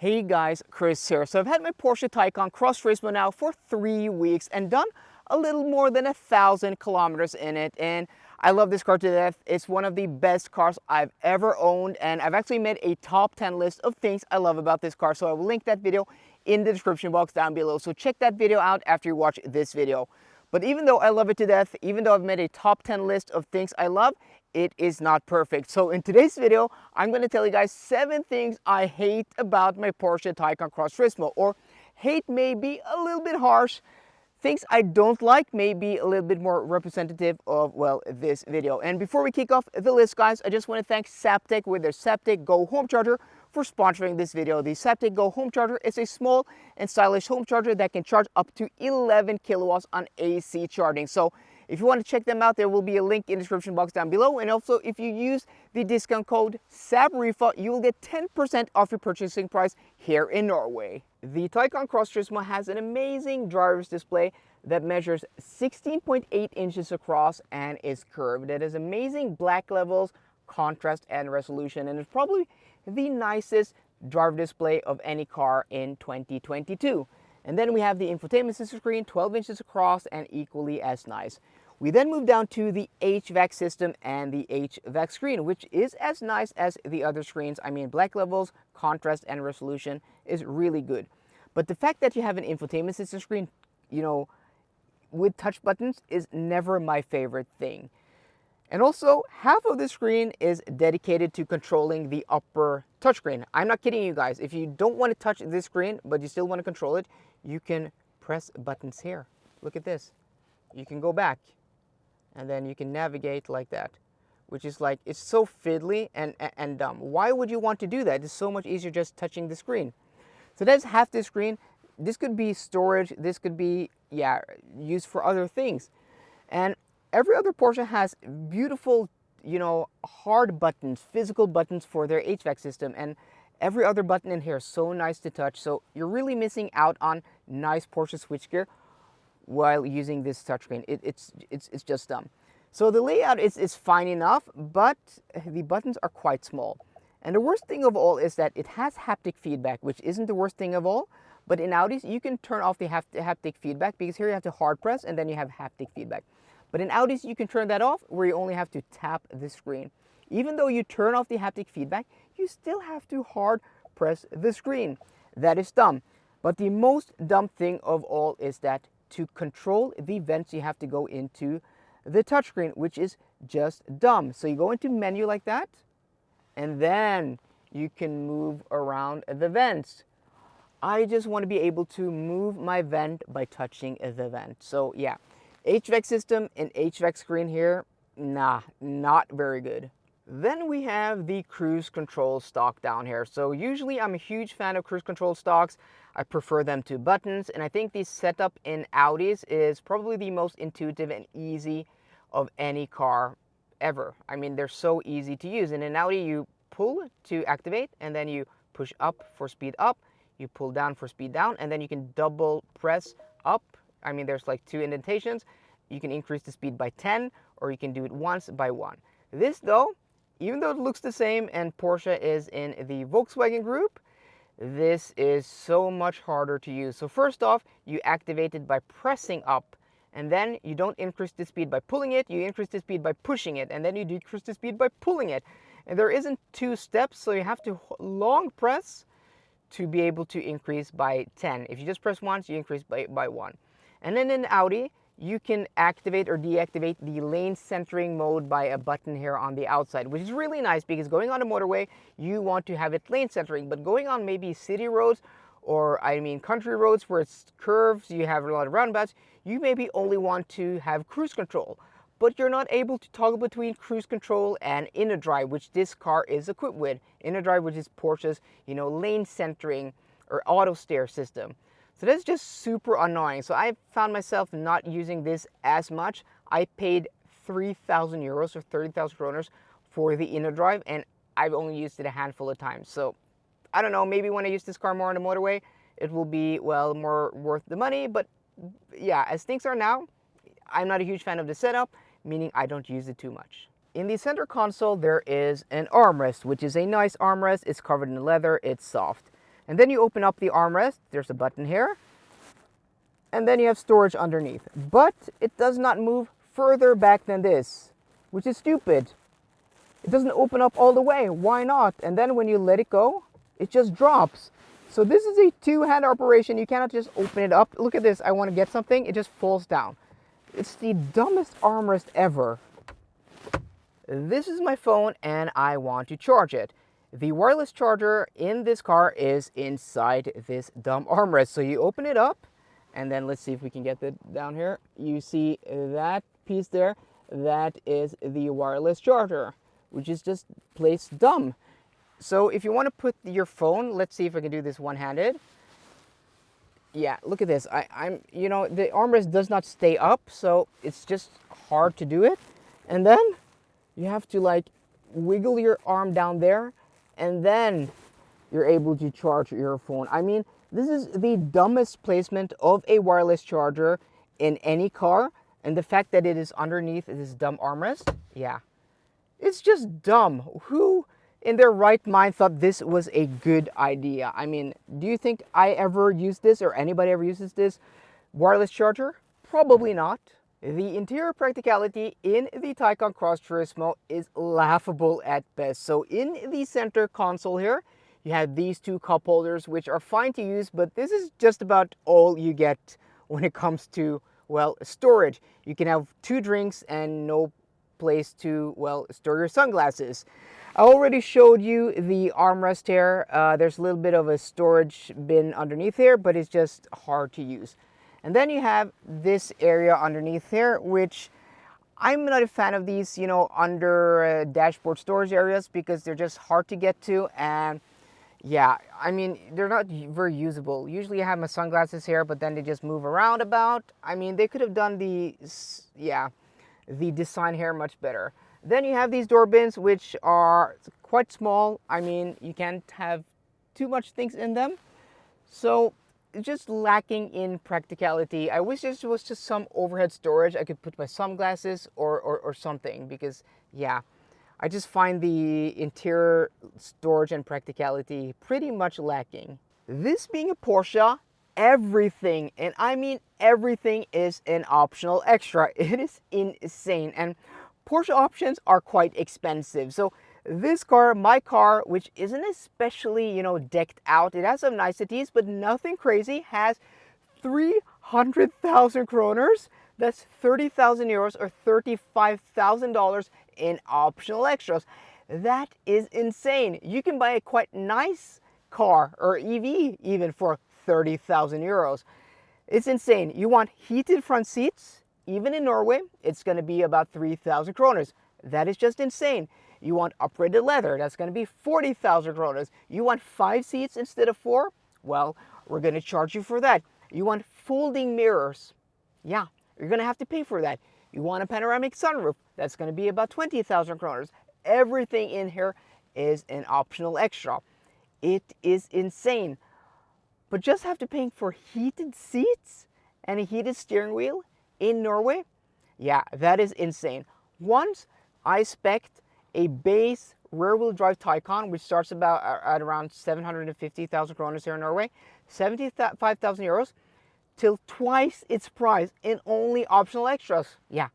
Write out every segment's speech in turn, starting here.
Hey guys, Chris here. So I've had my Porsche Taycan cross Turismo now for 3 weeks and done a little more than 1,000 kilometers in it, and I love this car to death. It's one of the best cars I've ever owned, and I've actually made a top 10 list of things I love about this car, so I will link that video in the description box down below. So check that video out after you watch this video. But even though I love it to death, even though I've made a top 10 list of things I love, it is not perfect. So in today's video, I'm going to tell you guys 7 things I hate about my Porsche Taycan Cross Turismo. Or hate may be a little bit harsh. Things I don't like may be a little bit more representative of, well, this video. And before we kick off the list, guys, I just want to thank Zaptec with their Zaptec Go home charger for sponsoring this video. The Zaptec Go home charger is a small and stylish home charger that can charge up to 11 kilowatts on AC charging. So if you want to check them out, there will be a link in the description box down below. And also, if you use the discount code ZAPRIFA, you will get 10% off your purchasing price here in Norway. The Taycan Cross Turismo has an amazing driver's display that measures 16.8 inches across and is curved. It has amazing black levels, contrast, and resolution, and it's probably the nicest driver display of any car in 2022. And then we have the infotainment system screen, 12 inches across and equally as nice. We then move down to the HVAC system and the HVAC screen, which is as nice as the other screens. I mean, black levels, contrast, and resolution is really good. But the fact that you have an infotainment system screen, you know, with touch buttons is never my favorite thing. And also, half of the screen is dedicated to controlling the upper touchscreen. I'm not kidding you guys. If you don't want to touch this screen, but you still want to control it, you can press buttons here. Look at this. You can go back, and then you can navigate like that, which is like, it's so fiddly and dumb. Why would you want to do that? It's so much easier just touching the screen. So that's half the screen. This could be storage. This could be, yeah, used for other things. And every other Porsche has beautiful, you know, hard buttons, physical buttons for their HVAC system. And every other button in here is so nice to touch. So you're really missing out on nice Porsche switchgear while using this touchscreen. It's just dumb. So the layout is fine enough, but the buttons are quite small. And the worst thing of all is that it has haptic feedback, which isn't the worst thing of all. But in Audis, you can turn off the haptic feedback, because here you have to hard press and then you have haptic feedback. But in Audis, you can turn that off, where you only have to tap the screen. Even though you turn off the haptic feedback, you still have to hard press the screen. That is dumb. But the most dumb thing of all is that to control the vents, you have to go into the touchscreen, which is just dumb. So you go into menu like that, and then you can move around the vents. I just want to be able to move my vent by touching the vent. So yeah, HVAC system and HVAC screen here, nah, not very good. Then we have the cruise control stock down here. So usually I'm a huge fan of cruise control stocks. I prefer them to buttons, and I think the setup in Audis is probably the most intuitive and easy of any car ever. I mean, they're so easy to use. And in Audi, you pull to activate, and then you push up for speed up, you pull down for speed down, and then you can double press up. I mean, there's like 2 indentations. You can increase the speed by 10, or you can do it once by 1. This though, even though it looks the same and Porsche is in the Volkswagen group, this is so much harder to use. So first off, you activate it by pressing up, and then you don't increase the speed by pulling it, you increase the speed by pushing it, and then you decrease the speed by pulling it. And there isn't 2 steps, so you have to long press to be able to increase by 10. If you just press once, you increase by 1. And then in Audi, you can activate or deactivate the lane centering mode by a button here on the outside, which is really nice, because going on a motorway, you want to have it lane centering, but going on maybe city roads, or I mean country roads where it's curves, you have a lot of roundabouts, you maybe only want to have cruise control, but you're not able to toggle between cruise control and inner drive, which this car is equipped with. Inner drive, which is Porsche's, you know, lane centering or auto steer system. So that's just super annoying. So I found myself not using this as much. I paid 3,000 euros or 30,000 kroners for the inner drive, and I've only used it a handful of times. So I don't know, maybe when I use this car more on the motorway, it will be, well, more worth the money. But yeah, as things are now, I'm not a huge fan of the setup, meaning I don't use it too much. In the center console, there is an armrest, which is a nice armrest. It's covered in leather, it's soft. And then you open up the armrest. There's a button here. And then you have storage underneath. But it does not move further back than this, which is stupid. It doesn't open up all the way. Why not? And then when you let it go, it just drops. So this is a two-hand operation. You cannot just open it up. Look at this. I want to get something. It just falls down. It's the dumbest armrest ever. This is my phone and I want to charge it. The wireless charger in this car is inside this dumb armrest. So you open it up and then let's see if we can get it down here. You see that piece there? That is the wireless charger, which is just placed dumb. So if you want to put your phone, let's see if I can do this one-handed. Yeah, look at this. You know, the armrest does not stay up, so it's just hard to do it. And then you have to like wiggle your arm down there, and then you're able to charge your phone. I mean, this is the dumbest placement of a wireless charger in any car. And the fact that it is underneath this dumb armrest, yeah, it's just dumb. Who in their right mind thought this was a good idea? I mean, do you think I ever used this or anybody ever uses this wireless charger? Probably not. The interior practicality in the Taycan Cross Turismo is laughable at best. So in the center console here, you have these two cup holders, which are fine to use, but this is just about all you get when it comes to, well, storage. You can have 2 drinks and no place to, well, store your sunglasses. I already showed you the armrest here. There's a little bit of a storage bin underneath here, but it's just hard to use. And then you have this area underneath here, which I'm not a fan of these, you know, under dashboard storage areas because they're just hard to get to. And yeah, I mean, they're not very usable. Usually I have my sunglasses here, but then they just move around about. I mean, they could have done the design here much better. Then you have these door bins, which are quite small. I mean, you can't have too much things in them. So just lacking in practicality. I wish this was just some overhead storage. I could put my sunglasses or something because, yeah, I just find the interior storage and practicality pretty much lacking. This being a Porsche, everything, and I mean everything, is an optional extra. It is insane. And Porsche options are quite expensive. So this car, my car, which isn't especially, you know, decked out, it has some niceties, but nothing crazy, has 300,000 kroners. That's 30,000 euros or $35,000 in optional extras. That is insane. You can buy a quite nice car or EV even for 30,000 euros. It's insane. You want heated front seats, even in Norway, it's going to be about 3,000 kroners. That is just insane. You want uprated leather, that's going to be 40,000 kroners. You want 5 seats instead of 4? Well, we're going to charge you for that. You want folding mirrors? Yeah, you're going to have to pay for that. You want a panoramic sunroof? That's going to be about 20,000 kroners. Everything in here is an optional extra. It is insane. But just after paying for heated seats and a heated steering wheel in Norway, yeah, that is insane. Once I spec'd a base rear-wheel drive Taycan, which starts about at around 750,000 kroners here in Norway, 75,000 euros, till twice its price in only optional extras. Yeah,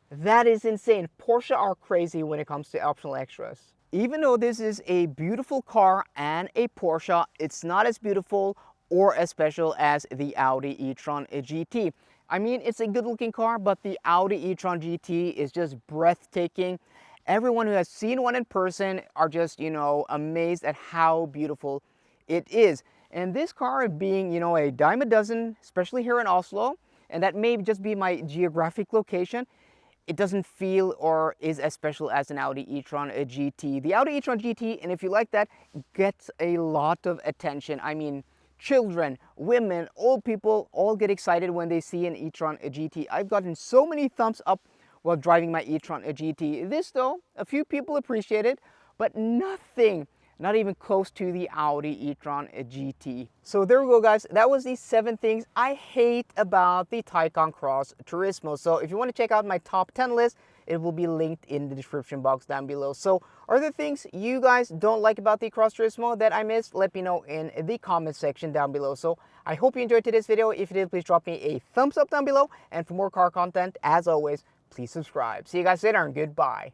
that is insane. Porsche are crazy when it comes to optional extras. Even though this is a beautiful car and a Porsche, it's not as beautiful or as special as the Audi e-tron GT. I mean, it's a good-looking car, but the Audi e-tron GT is just breathtaking. Everyone who has seen one in person are just, you know, amazed at how beautiful it is. And this car being, you know, a dime a dozen, especially here in Oslo, and that may just be my geographic location, it doesn't feel or is as special as an Audi e-tron GT. The Audi e-tron GT, and if you like that, gets a lot of attention. I mean, children, women, old people all get excited when they see an e-tron GT. I've gotten so many thumbs up while driving my e-tron GT. This though, a few people appreciate it, but nothing, not even close to the Audi e-tron GT. So there we go, guys. That was the 7 things I hate about the Taycan Cross Turismo. So if you want to check out my top 10 list, it will be linked in the description box down below. So are there things you guys don't like about the Cross Turismo that I missed? Let me know in the comment section down below. So I hope you enjoyed today's video. If you did, please drop me a thumbs up down below. And for more car content, as always, please subscribe. See you guys later and goodbye.